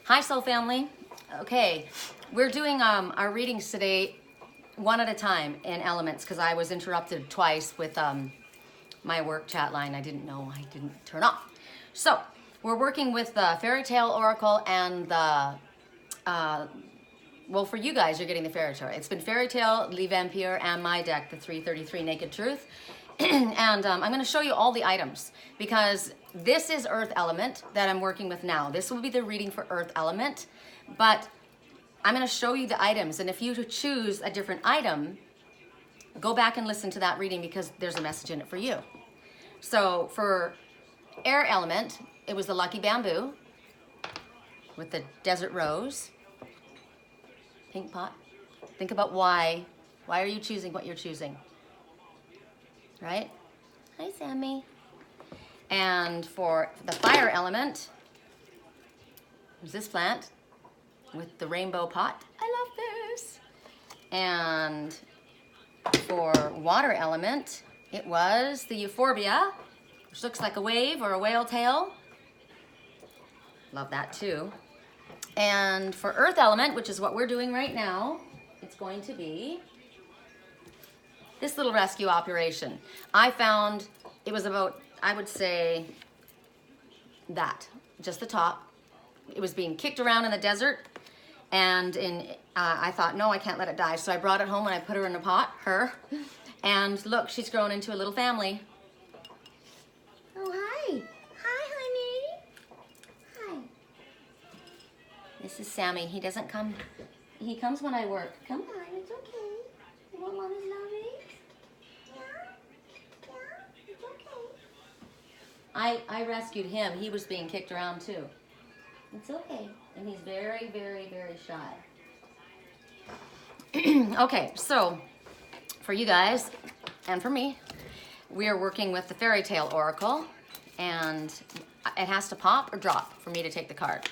Hi, Soul Family. Okay, we're doing our readings today one at a time in elements because I was interrupted twice with my work chat line. I didn't know I didn't turn off. So we're working with the Faerytale Oracle and the, well, for you guys, you're getting the Faerytale. It's been Faerytale, Lee Vampire, and my deck, the 333 Naked Truth. And I'm going to show you all the items because this is Earth Element that I'm working with now. This will be the reading for Earth Element, but I'm going to show you the items. And if you choose a different item, go back and listen to that reading because there's a message in it for you. So for Air Element, it was the Lucky Bamboo with the Desert Rose, pink pot. Think about why. Why are you choosing what you're choosing? Right? Hi, Sammy. And for the Fire Element, there's this plant with the rainbow pot. I love this. And for Water Element, it was the Euphorbia, which looks like a wave or a whale tail. Love that too. And for Earth Element, which is what we're doing right now, it's going to be this little rescue operation. I found it was about, I would say, that, just the top. It was being kicked around in the desert, and I thought, no, I can't let it die. So I brought it home and I put her in a pot, and look, she's grown into a little family. Oh, hi. Hi, honey. Hi. This is Sammy. He doesn't come, he comes when I work. Come on, it's okay. You want mommy's lovey? I rescued him. He was being kicked around too. It's okay. And he's very, very, very shy. Okay, so for you guys and for me, we are working with the Faerytale Oracle, and it has to pop or drop for me to take the card.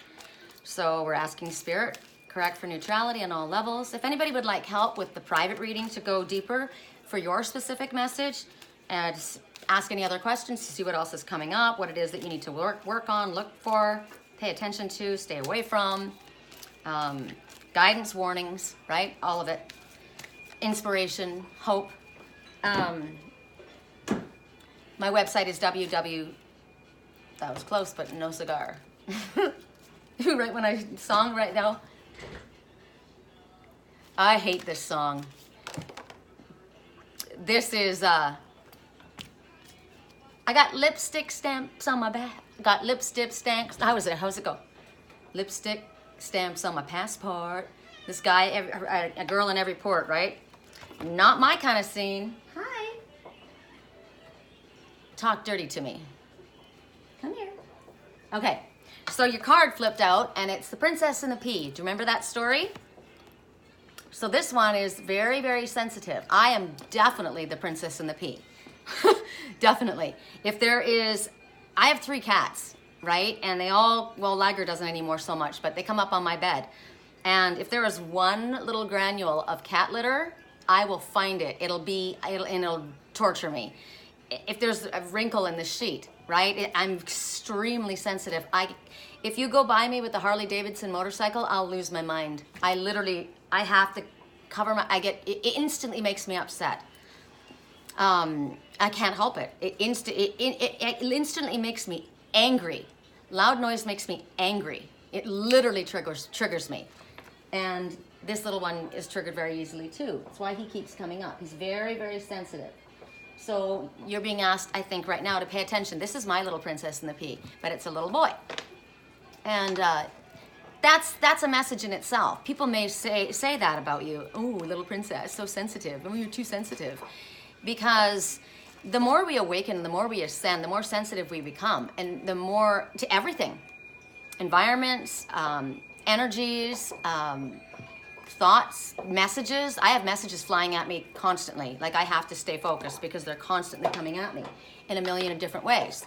So we're asking Spirit, correct for neutrality on all levels. If anybody would like help with the private reading to go deeper for your specific message, just ask any other questions to see what else is coming up, what it is that you need to work on, look for, pay attention to, stay away from, guidance, warnings, right? All of it. Inspiration, hope. My website is that was close, but no cigar. Right when I song right now. I hate this song. This is, I got lipstick stamps on my back. Got lipstick stamps. How's it go? Lipstick stamps on my passport. This guy, a girl in every port, right? Not my kind of scene. Hi. Talk dirty to me. Come here. Okay, so your card flipped out, and it's the Princess and the Pea. Do you remember that story? So this one is very, very sensitive. I am definitely the Princess and the Pea. Definitely. If there is, I have 3 cats, right? And they all, well, Liger doesn't anymore so much, but they come up on my bed. And if there is one little granule of cat litter, I will find it. It'll torture me. If there's a wrinkle in the sheet, right? I'm extremely sensitive. If you go by me with the Harley Davidson motorcycle, I'll lose my mind. I have to cover it instantly makes me upset. I can't help it. It instantly makes me angry. Loud noise makes me angry. It literally triggers me. And this little one is triggered very easily too. That's why he keeps coming up. He's very, very sensitive. So you're being asked, I think, right now to pay attention. This is my little Princess and the Pea, but it's a little boy. And that's a message in itself. People may say that about you. Oh, little princess, so sensitive. Oh, you're too sensitive. Because the more we awaken, the more we ascend, the more sensitive we become, and the more to everything. Environments, energies, thoughts, messages. I have messages flying at me constantly. Like I have to stay focused because they're constantly coming at me in a million of different ways.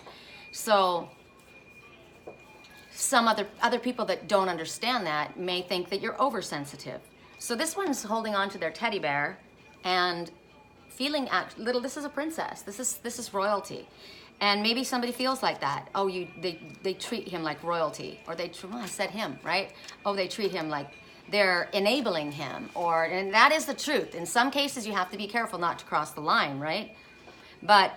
So some other people that don't understand that may think that you're oversensitive. So this one's holding on to their teddy bear and feeling this is a princess. This is royalty. And maybe somebody feels like that. Oh, they treat him like royalty, or I said him, right? Oh, they treat him like they're enabling him, and that is the truth. In some cases, you have to be careful not to cross the line, right? But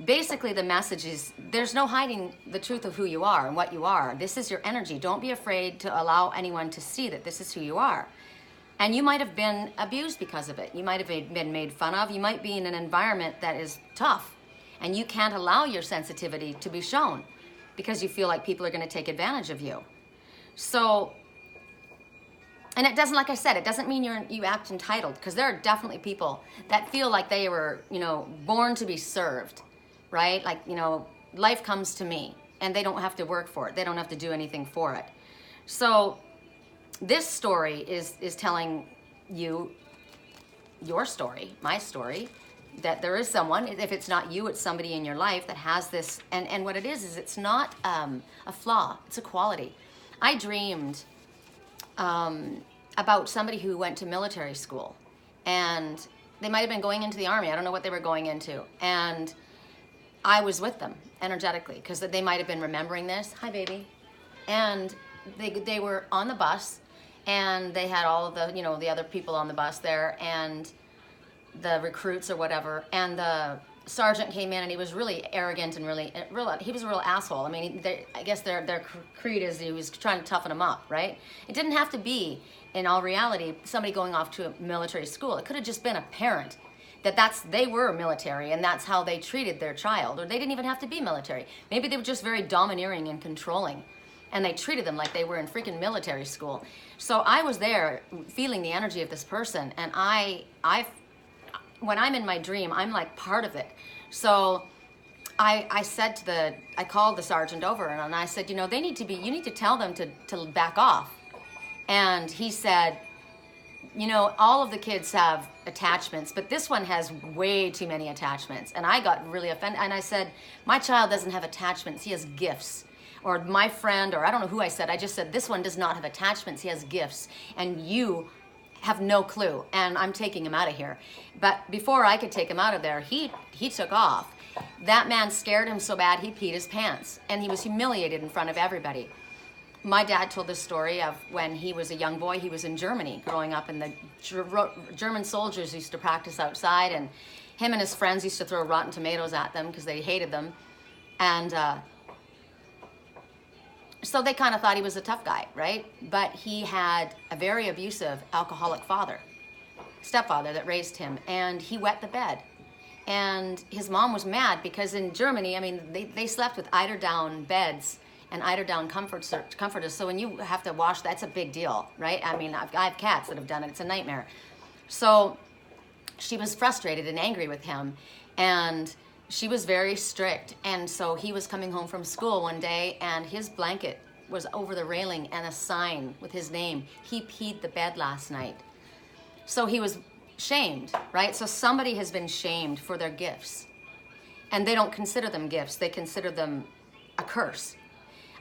basically, the message is there's no hiding the truth of who you are and what you are. This is your energy. Don't be afraid to allow anyone to see that this is who you are. And you might have been abused because of it. You might have been made fun of. You might be in an environment that is tough. And you can't allow your sensitivity to be shown because you feel like people are going to take advantage of you. So, and it doesn't, like I said, it doesn't mean you act entitled, because there are definitely people that feel like they were, born to be served, right? Like, life comes to me and they don't have to work for it. They don't have to do anything for it. So this story is telling you your story, my story, that there is someone, if it's not you, it's somebody in your life that has this, and what it is it's not a flaw, it's a quality. I dreamed about somebody who went to military school, and they might have been going into the army. I don't know what they were going into, and I was with them energetically, because they might have been remembering this. Hi, baby. And they were on the bus, and they had all of the, the other people on the bus there, and the recruits or whatever, and the sergeant came in, and he was really arrogant and he was a real asshole. I mean, I guess their creed is he was trying to toughen them up, right? It didn't have to be, in all reality, somebody going off to a military school. It could have just been a parent they were military and that's how they treated their child, or they didn't even have to be military. Maybe they were just very domineering and controlling, and they treated them like they were in freaking military school. So I was there feeling the energy of this person, and when I'm in my dream, I'm like part of it. So I called the sergeant over, and I said, you need to tell them to back off. And he said, all of the kids have attachments, but this one has way too many attachments. And I got really offended, and I said, my child doesn't have attachments, he has gifts. Or my friend, or I don't know who I said, I just said, this one does not have attachments, he has gifts. And you have no clue, and I'm taking him out of here. But before I could take him out of there, he took off. That man scared him so bad he peed his pants, and he was humiliated in front of everybody. My dad told this story of when he was a young boy. He was in Germany growing up, and the German soldiers used to practice outside, and him and his friends used to throw rotten tomatoes at them because they hated them. And so they kind of thought he was a tough guy, right? But he had a very abusive alcoholic stepfather that raised him, and he wet the bed. And his mom was mad because in Germany, I mean, they slept with eider-down beds and eider-down comforters. So when you have to wash, that's a big deal, right? I mean, I have cats that have done it. It's a nightmare. So she was frustrated and angry with him, and she was very strict. And so he was coming home from school one day, and his blanket was over the railing and a sign with his name. He peed the bed last night. So he was shamed, right? So somebody has been shamed for their gifts. And they don't consider them gifts. They consider them a curse.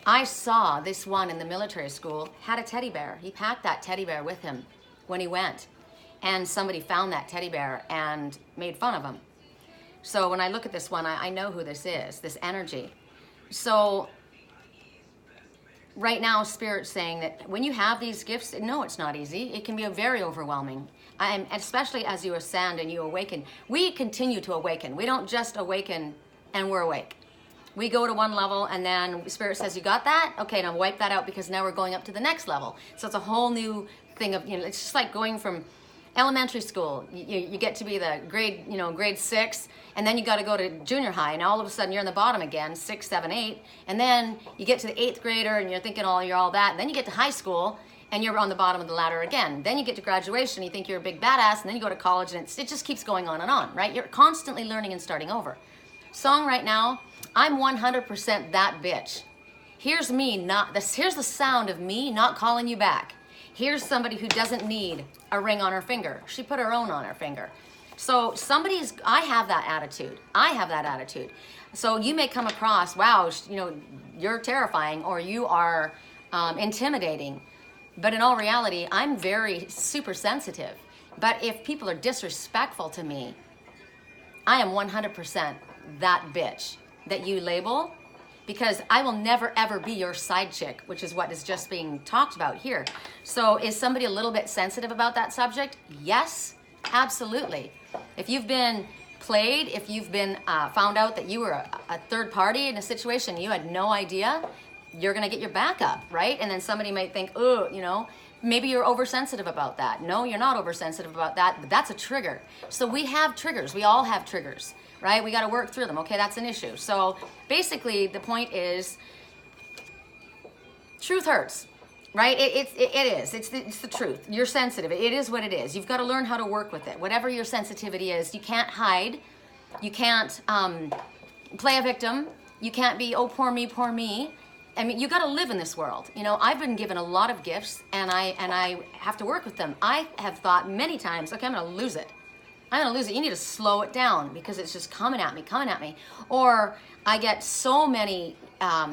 I saw this one in the military school had a teddy bear. He packed that teddy bear with him when he went. And somebody found that teddy bear and made fun of him. So when I look at this one, I know who this is, this energy. So right now, Spirit's saying that when you have these gifts, no, it's not easy. It can be very overwhelming. Especially as you ascend and you awaken. We continue to awaken. We don't just awaken and we're awake. We go to one level, and then Spirit says, you got that? Okay, now wipe that out, because now we're going up to the next level. So it's a whole new thing of, it's just like going from elementary school. You get to be the grade 6, and then you got to go to junior high, and all of a sudden you're in the bottom again, 6, 7, 8, and then you get to the 8th grader, and you're thinking, you're all that, and then you get to high school, and you're on the bottom of the ladder again. Then you get to graduation, you think you're a big badass, and then you go to college, and it just keeps going on and on, right? You're constantly learning and starting over. Song right now, I'm 100% that bitch. Here's me, here's the sound of me not calling you back. Here's somebody who doesn't need a ring on her finger. She put her own on her finger. So I have that attitude. I have that attitude. So you may come across, wow, you're terrifying, or you are intimidating. But in all reality, I'm very super sensitive. But if people are disrespectful to me, I am 100% that bitch that you label, because I will never ever be your side chick, which is what is just being talked about here. So is somebody a little bit sensitive about that subject? Yes, absolutely. If you've been played, if you've been found out that you were a third party in a situation, you had no idea, you're gonna get your back up, right? And then somebody might think, oh, you know, maybe you're oversensitive about that. No, you're not oversensitive about that, but that's a trigger. So we have triggers, we all have triggers, right? We gotta work through them, okay, that's an issue. So basically the point is, truth hurts, right? It is, it's the truth. You're sensitive, it is what it is. You've gotta learn how to work with it. Whatever your sensitivity is, you can't hide, you can't play a victim, you can't be, oh, poor me, poor me. I mean, you got to live in this world. You know, I've been given a lot of gifts, and I have to work with them. I have thought many times, okay, I'm going to lose it. I'm going to lose it. You need to slow it down because it's just coming at me, coming at me. Or I get so many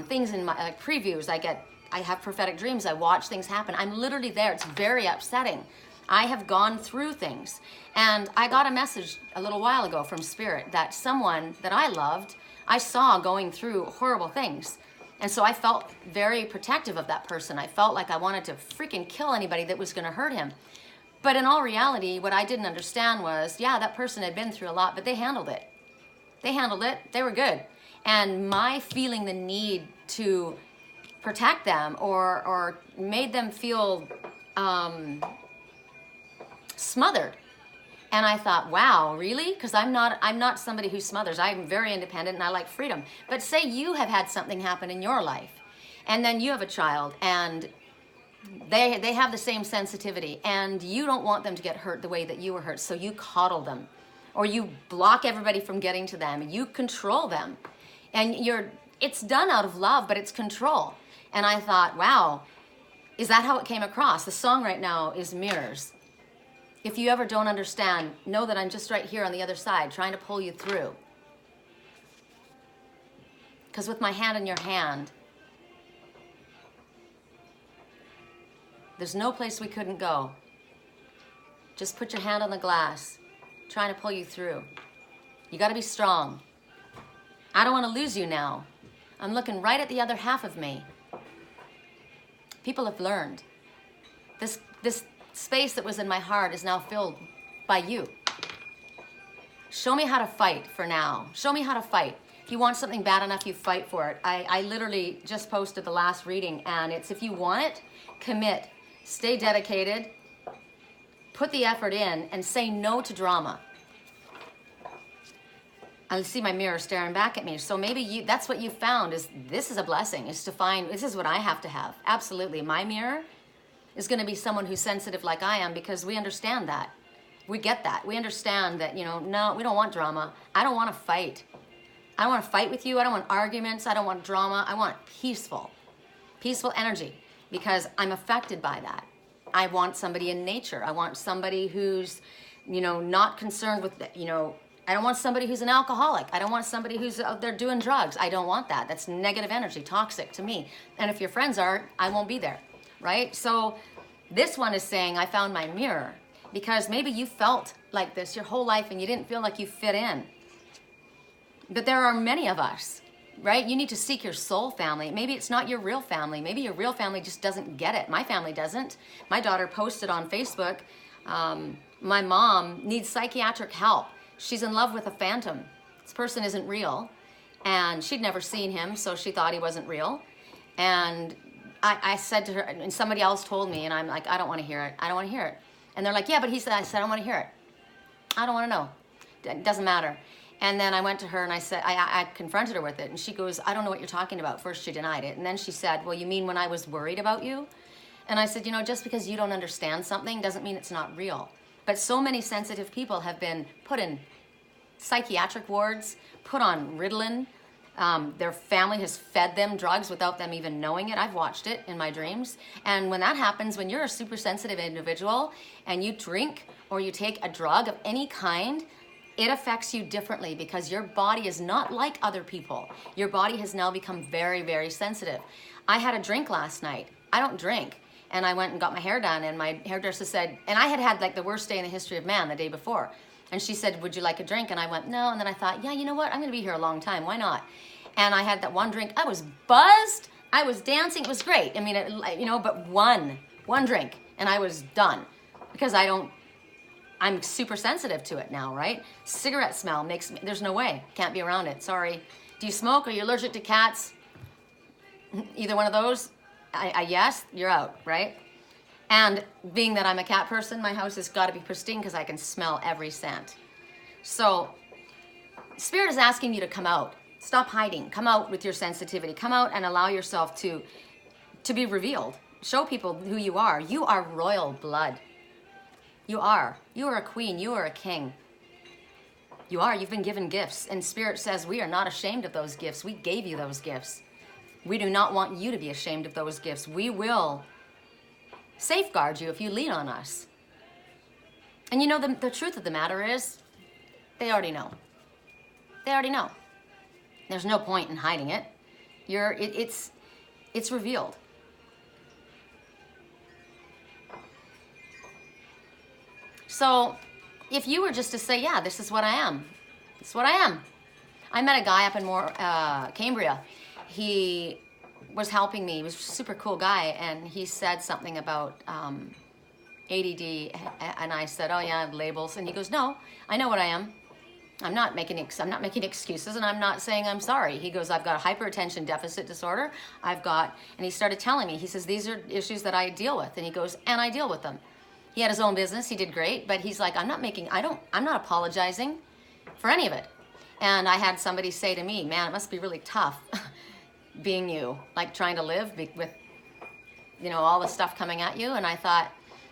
things in my previews. I have prophetic dreams. I watch things happen. I'm literally there. It's very upsetting. I have gone through things, and I got a message a little while ago from Spirit that someone that I loved, I saw going through horrible things. And so I felt very protective of that person. I felt like I wanted to freaking kill anybody that was going to hurt him. But in all reality, what I didn't understand was, yeah, that person had been through a lot, but they handled it. They handled it. They were good. And my feeling the need to protect them or made them feel smothered. And I thought, wow, really? Because I'm not somebody who smothers. I'm very independent and I like freedom. But say you have had something happen in your life, and then you have a child, and they have the same sensitivity, and you don't want them to get hurt the way that you were hurt, so you coddle them, or you block everybody from getting to them. You control them, and it's done out of love, but it's control. And I thought, wow, is that how it came across? The song right now is Mirrors. If you ever don't understand, know that I'm just right here on the other side trying to pull you through. Because with my hand in your hand, there's no place we couldn't go. Just put your hand on the glass, trying to pull you through. You got to be strong. I don't want to lose you now. I'm looking right at the other half of me. People have learned. This space that was in my heart is now filled by you. Show me how to fight for now. Show me how to fight. If you want something bad enough, you fight for it. I literally just posted the last reading, and it's if you want it, commit, stay dedicated, put the effort in, and say no to drama. I see my mirror staring back at me. So maybe that's what you found, is this is a blessing, is to find, this is what I have to have. Absolutely. My mirror is going to be someone who's sensitive like I am, because we understand that. We get that. We understand that, no, we don't want drama. I don't want to fight. I don't want to fight with you. I don't want arguments. I don't want drama. I want peaceful energy, because I'm affected by that. I want somebody in nature. I want somebody who's, not concerned with, I don't want somebody who's an alcoholic. I don't want somebody who's out there doing drugs. I don't want that. That's negative energy, toxic to me. And if your friends are, I won't be there. Right? So this one is saying, I found my mirror, because maybe you felt like this your whole life and you didn't feel like you fit in. But there are many of us, right? You need to seek your soul family. Maybe it's not your real family. Maybe your real family just doesn't get it. My family doesn't. My daughter posted on Facebook, my mom needs psychiatric help. She's in love with a phantom. This person isn't real. And she'd never seen him, so she thought he wasn't real. And I said to her, and somebody else told me, and I'm like, I don't want to hear it. I don't want to hear it. And they're like, yeah, but he said, I said, I don't want to hear it. I don't want to know. It doesn't matter. And then I went to her and I said, I confronted her with it. And she goes, I don't know what you're talking about. First she denied it. And then she said, well, you mean when I was worried about you? And I said, just because you don't understand something doesn't mean it's not real. But so many sensitive people have been put in psychiatric wards, put on Ritalin. Their family has fed them drugs without them even knowing it. I've watched it in my dreams. And when that happens, when you're a super sensitive individual and you drink or you take a drug of any kind, it affects you differently, because your body is not like other people. Your body has now become very, very sensitive. I had a drink last night. I don't drink. And I went and got my hair done, and my hairdresser said, and I had like the worst day in the history of man the day before. And she said, would you like a drink? And I went, no. And then I thought, yeah, you know what? I'm going to be here a long time. Why not? And I had that one drink. I was buzzed. I was dancing. It was great. I mean, but one drink and I was done, because I'm super sensitive to it now, right? Cigarette smell makes me, there's no way. Can't be around it. Sorry. Do you smoke? Are you allergic to cats? Either one of those? Yes, you're out, right? And being that I'm a cat person, my house has got to be pristine because I can smell every scent. So Spirit is asking you to come out. Stop hiding. Come out with your sensitivity. Come out and allow yourself to be revealed. Show people who you are. You are royal blood. You are. You are a queen. You are a king. You are. You've been given gifts. And Spirit says we are not ashamed of those gifts. We gave you those gifts. We do not want you to be ashamed of those gifts. We will safeguard you if you lean on us. And you know, the truth of the matter is, they already know. They already know. There's no point in hiding it. It's revealed. So if you were just to say, yeah, this is what I am. This is what I am. I met a guy up in Cambria. He was helping me. He was a super cool guy, and he said something about ADD, and I said, oh yeah, I have labels. And he goes, no, I know what I am. I'm not making excuses, and I'm not saying I'm sorry. He goes, I've got a hyperattention deficit disorder. And he started telling me, he says, these are issues that I deal with. And he goes, and I deal with them. He had his own business. He did great, but he's like, I'm not apologizing for any of it. And I had somebody say to me, man, it must be really tough being you, like trying to live with, all the stuff coming at you. And I thought,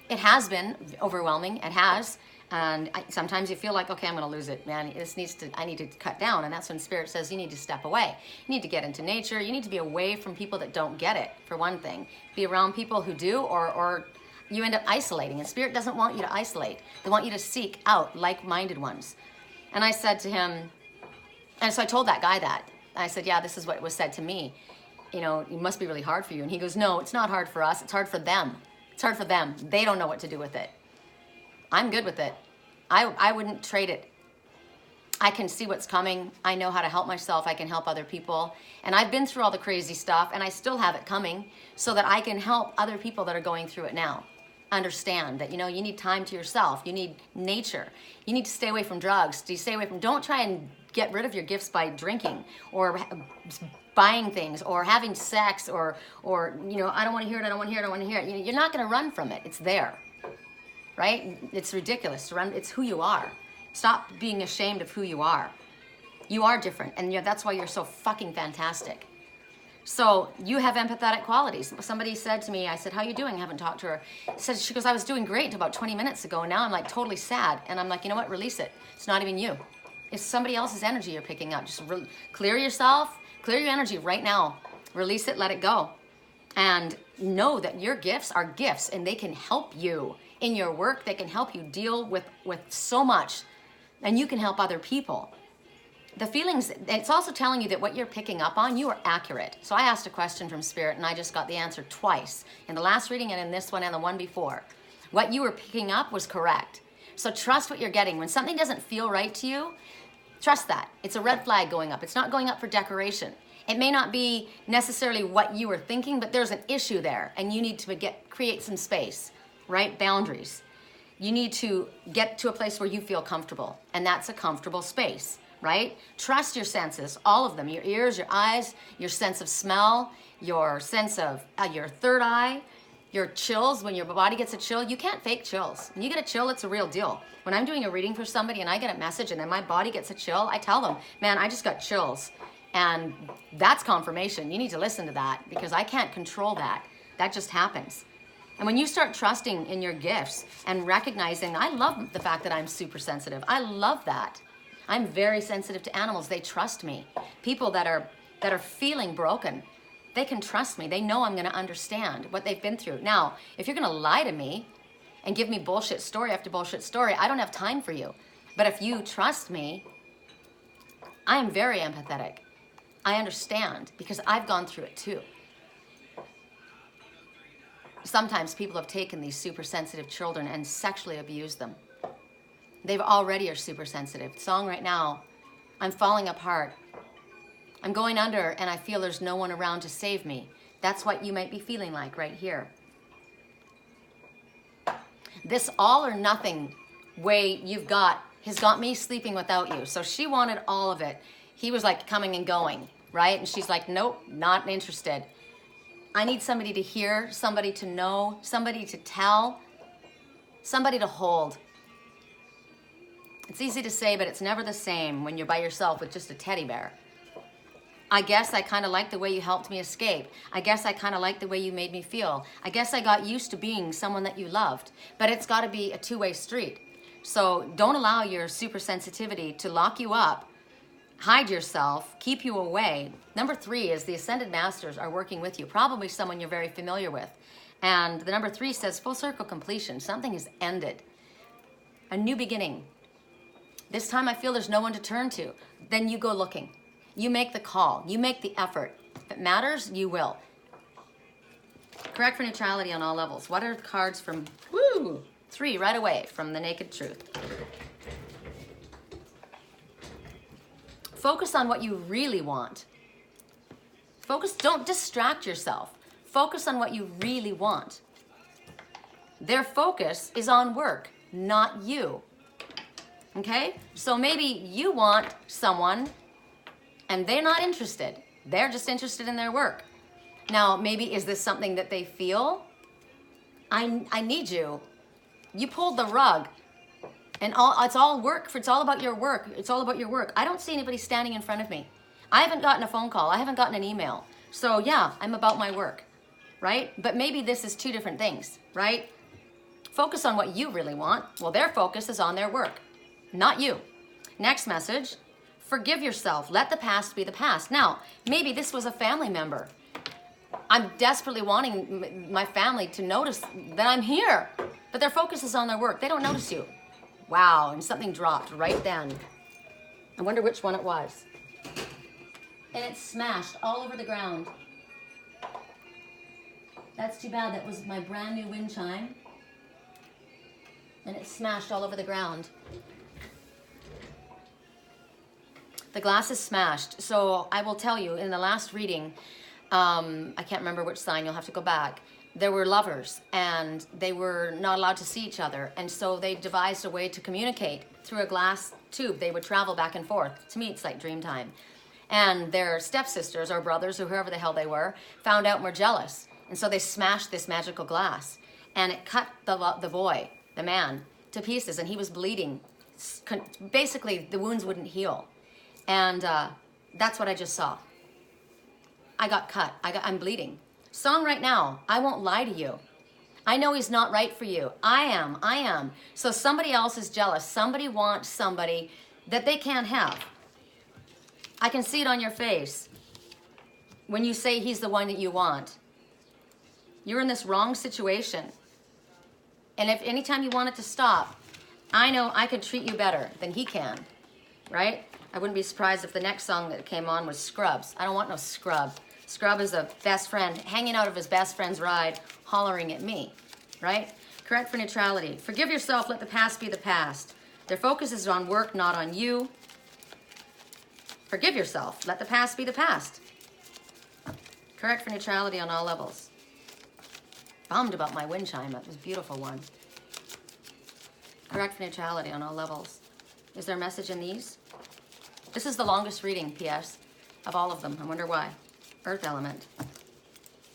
it has been overwhelming. It has. And sometimes you feel like, okay, I'm going to lose it, man. I need to cut down. And that's when Spirit says you need to step away. You need to get into nature. You need to be away from people that don't get it, for one thing. Be around people who do, or you end up isolating. And Spirit doesn't want you to isolate. They want you to seek out like-minded ones. And I said to him, and so I told that guy that. I said, yeah, this is what was said to me. It must be really hard for you. And he goes, no, it's not hard for us. It's hard for them. It's hard for them. They don't know what to do with it. I'm good with it. I wouldn't trade it. I can see what's coming. I know how to help myself. I can help other people. And I've been through all the crazy stuff, and I still have it coming, so that I can help other people that are going through it now. Understand that, you need time to yourself. You need nature. You need to stay away from drugs. Don't try and get rid of your gifts by drinking or buying things or having sex or I don't want to hear it. I don't want to hear it. I don't want to hear it. You're not going to run from it. It's there. Right? It's ridiculous to run. It's who you are. Stop being ashamed of who you are. You are different, and that's why you're so fucking fantastic. So you have empathetic qualities. Somebody said to me, I said, how you doing? I haven't talked to her. She goes, I was doing great until about 20 minutes ago, and now I'm like totally sad. And I'm like, you know what? Release it. It's not even you. It's somebody else's energy you're picking up. Just clear yourself. Clear your energy right now. Release it. Let it go. And know that your gifts are gifts, and they can help you in your work. They can help you deal with so much, and you can help other people. The feelings, it's also telling you that what you're picking up on, you are accurate. So I asked a question from Spirit, and I just got the answer twice, in the last reading and in this one and the one before. What you were picking up was correct. So trust what you're getting. When something doesn't feel right to you, trust that. It's a red flag going up. It's not going up for decoration. It may not be necessarily what you were thinking, but there's an issue there, and you need to create some space, right? Boundaries. You need to get to a place where you feel comfortable, and that's a comfortable space, right? Trust your senses, all of them, your ears, your eyes, your sense of smell, your sense of your third eye, your chills. When your body gets a chill, you can't fake chills. When you get a chill, it's a real deal. When I'm doing a reading for somebody and I get a message and then my body gets a chill, I tell them, man, I just got chills. And that's confirmation. You need to listen to that, because I can't control that. That just happens. And when you start trusting in your gifts and recognizing, I love the fact that I'm super sensitive. I love that. I'm very sensitive to animals. They trust me. People that are feeling broken, they can trust me. They know I'm going to understand what they've been through. Now, if you're going to lie to me and give me bullshit story after bullshit story, I don't have time for you. But if you trust me, I am very empathetic. I understand, because I've gone through it too. Sometimes people have taken these super sensitive children and sexually abused them. They already are super sensitive. The song right now, I'm falling apart. I'm going under and I feel there's no one around to save me. That's what you might be feeling like right here. This all or nothing way you've got has got me sleeping without you. So she wanted all of it. He was like coming and going, right? And she's like, nope, not interested. I need somebody to hear, somebody to know, somebody to tell, somebody to hold. It's easy to say, but it's never the same when you're by yourself with just a teddy bear. I guess I kind of like the way you helped me escape. I guess I kind of like the way you made me feel. I guess I got used to being someone that you loved. But it's got to be a two-way street. So don't allow your super sensitivity to lock you up, hide yourself, keep you away. Number 3 is the Ascended Masters are working with you, probably someone you're very familiar with. And the number 3 says full circle completion. Something has ended. A new beginning. This time I feel there's no one to turn to. Then you go looking. You make the call. You make the effort. If it matters, you will. Correct for neutrality on all levels. What are the cards from? Woo! 3 right away from the Naked Truth. Focus on what you really want. Focus, don't distract yourself. Focus on what you really want. Their focus is on work, not you. Okay? So maybe you want someone and they're not interested. They're just interested in their work. Now, maybe is this something that they feel? I need you. You pulled the rug. And it's all work. It's all about your work. It's all about your work. I don't see anybody standing in front of me. I haven't gotten a phone call. I haven't gotten an email. So yeah, I'm about my work, right? But maybe this is 2 different things, right? Focus on what you really want. Well, their focus is on their work, not you. Next message. Forgive yourself. Let the past be the past. Now, maybe this was a family member. I'm desperately wanting my family to notice that I'm here, but their focus is on their work. They don't notice you. Wow, and something dropped right then. I wonder which one it was. And it smashed all over the ground. That's too bad. That was my brand new wind chime. And it smashed all over the ground. The glass is smashed. So I will tell you, in the last reading, I can't remember which sign, you'll have to go back. There were lovers and they were not allowed to see each other. And so they devised a way to communicate through a glass tube. They would travel back and forth. To me, it's like dream time. And their stepsisters or brothers or whoever the hell they were found out and were jealous. And so they smashed this magical glass and it cut the boy, the man, to pieces, and he was bleeding. Basically, the wounds wouldn't heal. And that's what I just saw. I got cut. I'm bleeding. Song right now, I won't lie to you. I know he's not right for you. I am. So somebody else is jealous. Somebody wants somebody that they can't have. I can see it on your face when you say he's the one that you want. You're in this wrong situation. And if anytime you want it to stop, I know I could treat you better than he can, right? I wouldn't be surprised if the next song that came on was Scrubs. I don't want no scrub. Scrub is a best friend hanging out of his best friend's ride, hollering at me, right? Correct for neutrality. Forgive yourself, let the past be the past. Their focus is on work, not on you. Forgive yourself, let the past be the past. Correct for neutrality on all levels. Bummed about my wind chime, that was a beautiful one. Correct for neutrality on all levels. Is there a message in these? This is the longest reading, P.S., of all of them. I wonder why. Earth element.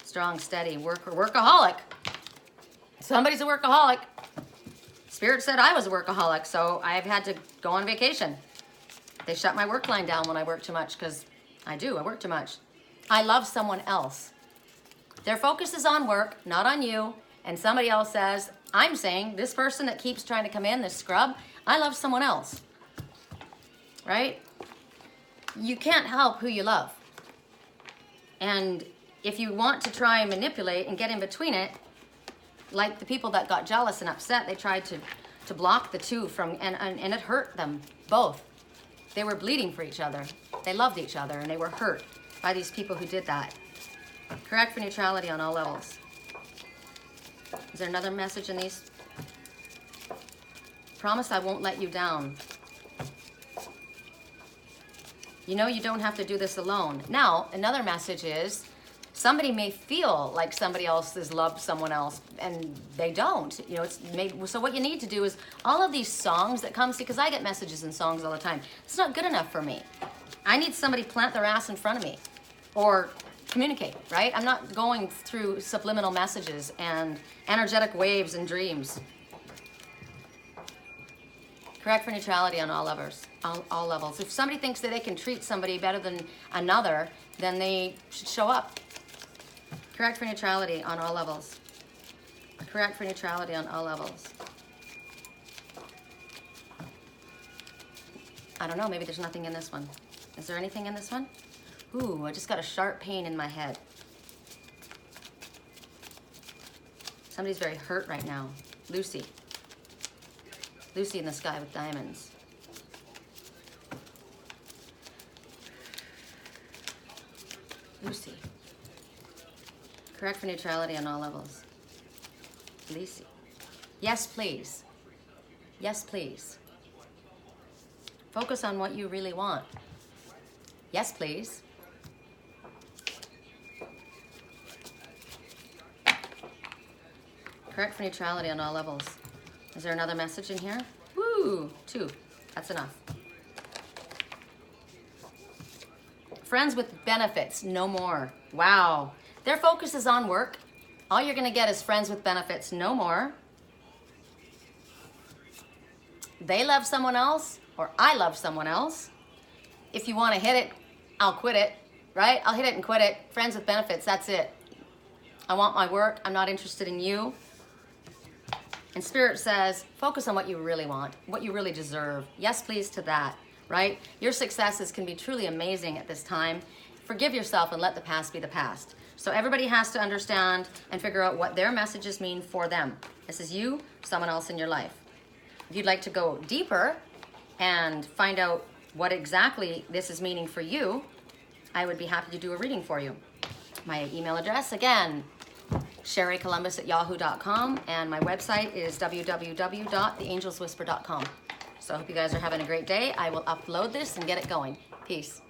Strong, steady, workaholic. Somebody's a workaholic. Spirit said I was a workaholic, so I've had to go on vacation. They shut my work line down when I work too much, because I work too much. I love someone else. Their focus is on work, not on you. And somebody else says, I'm saying, this person that keeps trying to come in, this scrub, I love someone else. Right? You can't help who you love. And if you want to try and manipulate and get in between it, like the people that got jealous and upset, they tried to block the two from, and it hurt them both. They were bleeding for each other. They loved each other and they were hurt by these people who did that. Correct for neutrality on all levels. Is there another message in these? Promise I won't let you down. You know you don't have to do this alone. Now, another message is, somebody may feel like somebody else has loved someone else and they don't. You know, it's maybe, so what you need to do is all of these songs that come, see, because I get messages and songs all the time. It's not good enough for me. I need somebody plant their ass in front of me or communicate, right? I'm not going through subliminal messages and energetic waves and dreams. Correct for neutrality on all levels. All levels. If somebody thinks that they can treat somebody better than another, then they should show up. Correct for neutrality on all levels. Correct for neutrality on all levels. I don't know, maybe there's nothing in this one. Is there anything in this one? Ooh, I just got a sharp pain in my head. Somebody's very hurt right now. Lucy. Lucy in the sky with diamonds. Lucy. Correct for neutrality on all levels. Lucy. Yes, please. Yes, please. Focus on what you really want. Yes, please. Correct for neutrality on all levels. Is there another message in here? Woo! 2. That's enough. Friends with benefits, no more. Wow. Their focus is on work. All you're going to get is friends with benefits, no more. They love someone else, or I love someone else. If you want to hit it, I'll quit it, right? I'll hit it and quit it. Friends with benefits, that's it. I want my work. I'm not interested in you. And Spirit says, focus on what you really want, what you really deserve. Yes, please to that, right? Your successes can be truly amazing at this time. Forgive yourself and let the past be the past. So everybody has to understand and figure out what their messages mean for them. This is you, someone else in your life. If you'd like to go deeper and find out what exactly this is meaning for you, I would be happy to do a reading for you. My email address, again, sherrycolumbus@yahoo.com, and my website is www.theangelswhisper.com. So I hope you guys are having a great day. I will upload this and get it going. Peace.